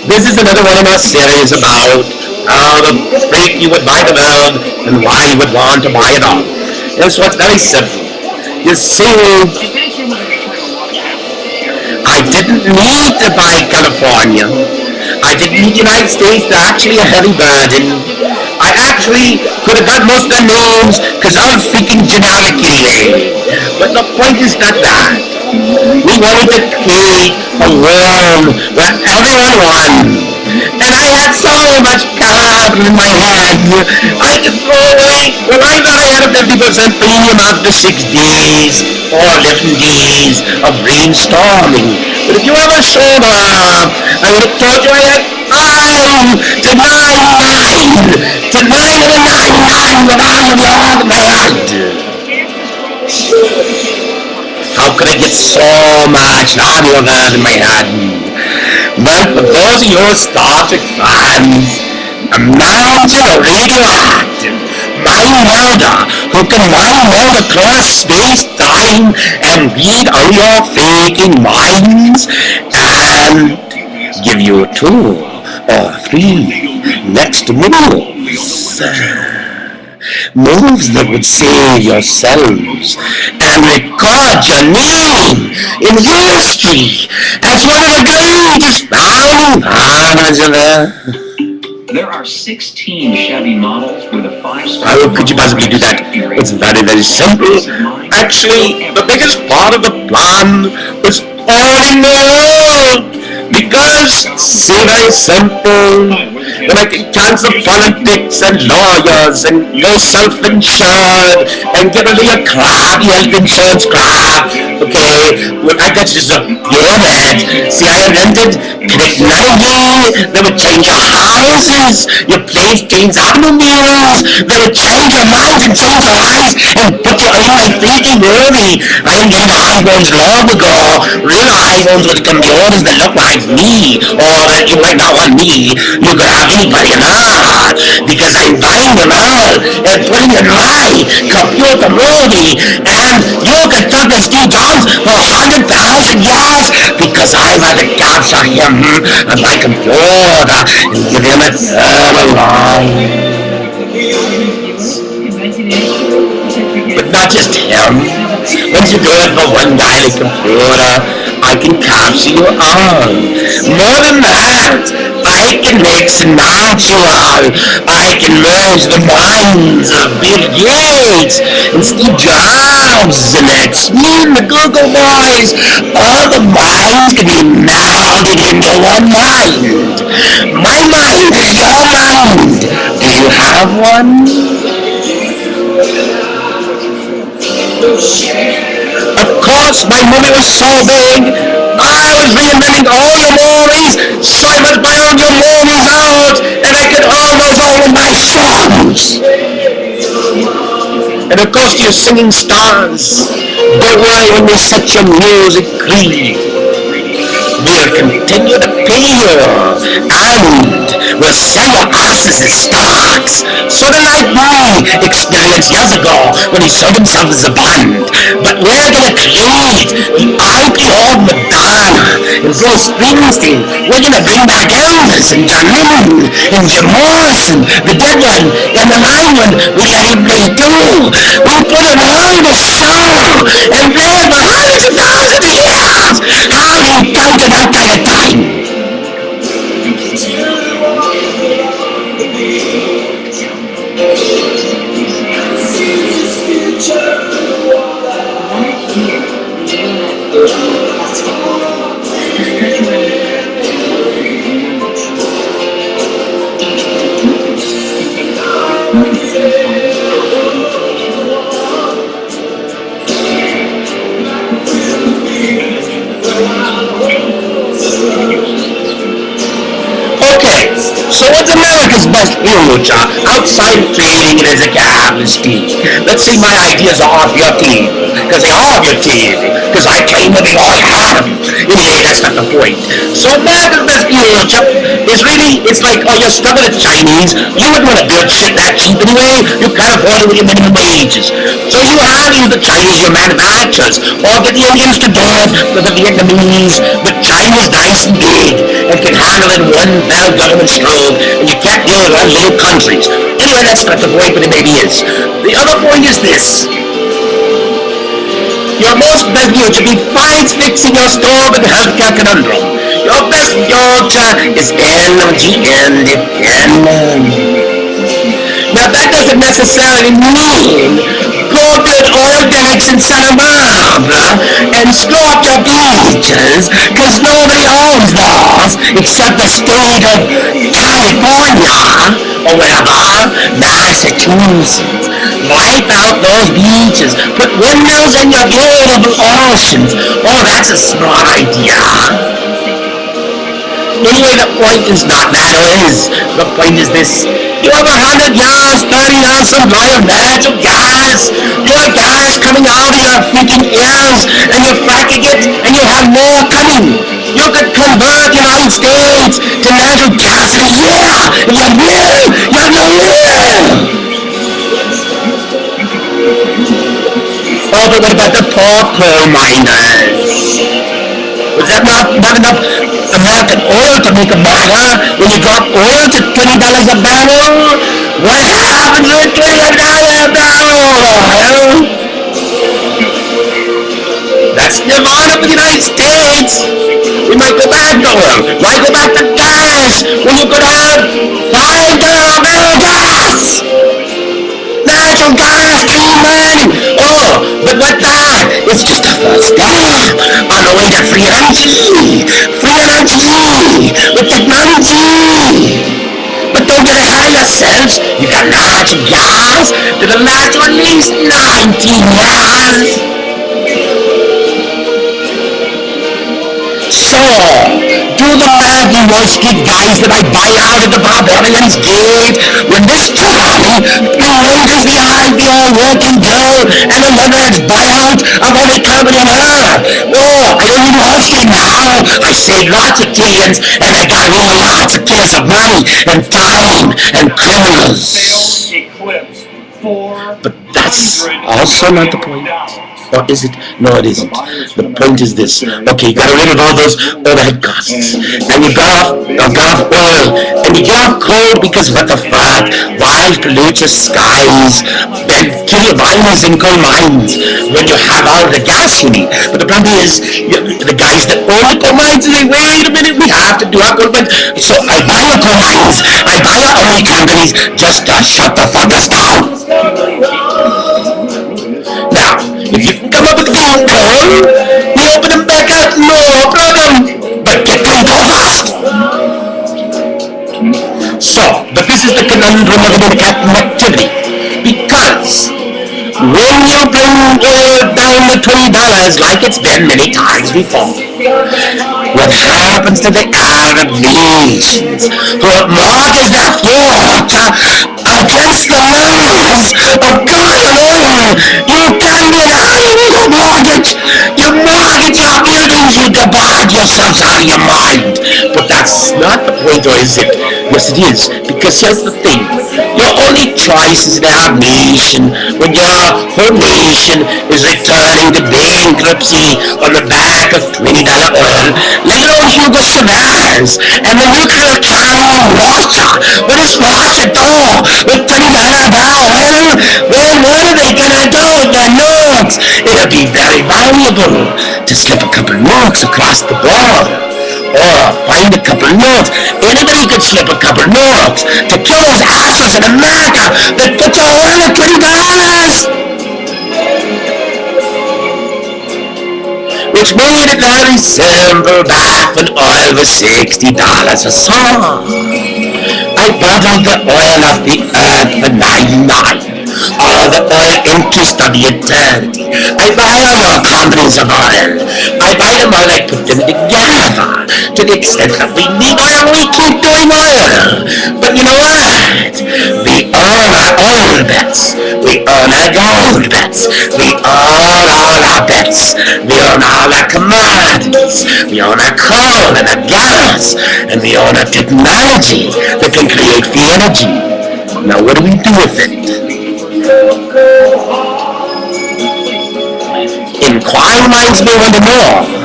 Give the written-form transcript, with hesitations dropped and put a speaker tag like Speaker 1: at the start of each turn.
Speaker 1: This is another one of our series about how the freak you would buy the world and why you would want to buy it all. This one's very simple. You see, I didn't need to buy California. I didn't need the United States. They're actually a heavy burden. I actually could have got most of their names because I was freaking genetically laid. But the point is not that. We wanted to create a world where everyone won. And I had so much capital in my hand, I could throw away. Well, I thought I had a 50% premium after 6 days or 11 days of brainstorming. But if you ever showed up, I would have told you I had 5 to 9 to 9 with all of my head. How could I get so much audio in my head? Well, for those of you Star Trek fans, imagine a radioactive mind melder who can mind meld across space, time, and read all your faking minds and give you 2 or 3 next moves. Moves that would save yourselves and record your name in history as one of the greatest
Speaker 2: There are 16 Chevy models with a 5-star.
Speaker 1: How could you possibly do that? It's very, very simple. Actually, the biggest part of the plan was all in the world. Because, see, very simple, then I can cancel politics and lawyers and go self-insured and get rid of your crappy health insurance crap, okay? Well, that's just a pyramid. See, I invented technology that would change your houses, your planes, trains, automobiles, that would change your minds and change your lives and put you in my freaking movie. I invented iPhones long ago, real iPhones with computers that look like me, or you might not want me, you could have anybody in Earth, because I'm buying them all and putting in my computer movie, and you could talk to Steve Jobs for 100,000 years, because I want to capture him on my computer and give him a eternal life. But not just him. Once you do it for one guy in a computer, I can capture you all. More than that, I can make natural. I can merge the minds of Bill Gates and Steve Jobs and me and the Google boys. All the minds can be melded into one mind. My mind is your mind. Do you have one? Of course, my movie was so big, I was reinventing all your movies, so I must buy all your movies out, and I could almost own my songs. And of course, your singing stars, don't worry when they set your music free. We'll continue to pay you, and we'll sell your asses as stocks, sort of like my experience years ago when he sold himself as a band. But we're going to create the IPO of Madonna and Bruce Springsteen. We're going to bring back Elvis and John Lennon and Jim Morrison, the dead one, and the live one we let him play too. We put it on the show and play it for hundreds of thousands of years. How do you come to that kind of time? So what's America's best future outside of creating it as a capitalist team? Let's see, my ideas are off your team, because they are off your team, because I claim that they all have them. Anyway, that's not the the point. So American future is really, it's like, oh, you're stuck with the Chinese. You wouldn't want to build shit that cheap anyway. You can't afford it with your minimum wages. So you have either the Chinese, your manufacturers, or get the Indians to do it, or the Vietnamese. But China's nice and big and can handle it in one fell government stroke, and you can't deal with other little countries. Anyway, that's not the point, but it maybe is. The other point is this. Your most best future besides fixing your stove and healthcare conundrum. Your best future is energy independence. Now that doesn't necessarily mean go build oil derricks in Santa Barbara and screw up your beaches because nobody owns those except the state of California or wherever, Massachusetts. Wipe out those beaches. Put windmills in your beautiful oceans. Oh, that's a smart idea. Anyway, the point is not that, or is. The point is this. You have 100 years, 30 years supply of natural gas. You have gas coming out of your freaking ears, and you're fracking it, and you have more coming. You could convert the United States to natural gas in a year. If you will, you will. Oh, but what about the poor coal miners? Was that not enough American oil to make a matter when you drop oil to $20 a barrel? What happens with $20 a barrel? That's the amount of the United States. We might go back to oil. Why go back to gas when you could have $5 a barrel gas? Natural gas, clean money. Oh, but what that? It's just a first step on the way to free energy. Free energy with technology. But don't get ahead of yourselves. You got natural gas that'll last you at least 19 years. So, do the baggy worsted guys that I buy out at the Barbarian's Gate when this time arranges the ideal working girl and a leveraged buyout of every company on earth. Oh, I don't need worsted now. I saved lots of trillions and I got rid of lots of kilos of money and time and criminals. But that's also not the point. Or is it? No, it isn't. The point is this. Okay, you got rid of all those overhead costs. And you got off oil. And you get off coal because what the fuck? Why pollute your skies? And kill your miners in coal mines when you have all the gas you need. But the problem is, the guys that own the coal mines say, wait a minute, we have to do our coal mines. So I buy your coal mines. I buy your oil companies just to shut the fuckers down. Now, if you can come up with green coal, you open them back up, no problem. But get them go fast. So, but this is the conundrum of interconnected activity. Because when you bring oil down to $20 like it's been many times before, what happens to the Arab nations who have mortgaged their future against the laws of God and oil? You can deny your mortgage. You mortgage your buildings. You debarred yourselves out of your mind. But that's not the point, or is it? Yes, it is. Because here's the thing. Your only choice is an Arab nation when your whole nation is returning to bankruptcy on the back of $20 oil. Let alone Hugo Chavez and the nuclear carrier Russia. What does Russia do with $20 oil? Well, what are they gonna do with their nukes? It'll be very valuable to slip a couple nukes across the border. Or find a couple notes. Anybody could slip a couple notes to kill those assholes in America that put your oil at $20. Which made it very simple back when oil was $60 a saw. I bottled the oil of the earth for $99. All the oil interest of the eternity. I buy all your companies of oil. I buy them all, I put them together. To the extent that we need oil, we keep doing oil. But you know what? We own our oil bets. We own our gold bets. We own our all our bets. We own all our commodities. We own our coal and our gas. And we own our technology that can create free energy. Now what do we do with it? Inquiring minds may want to know,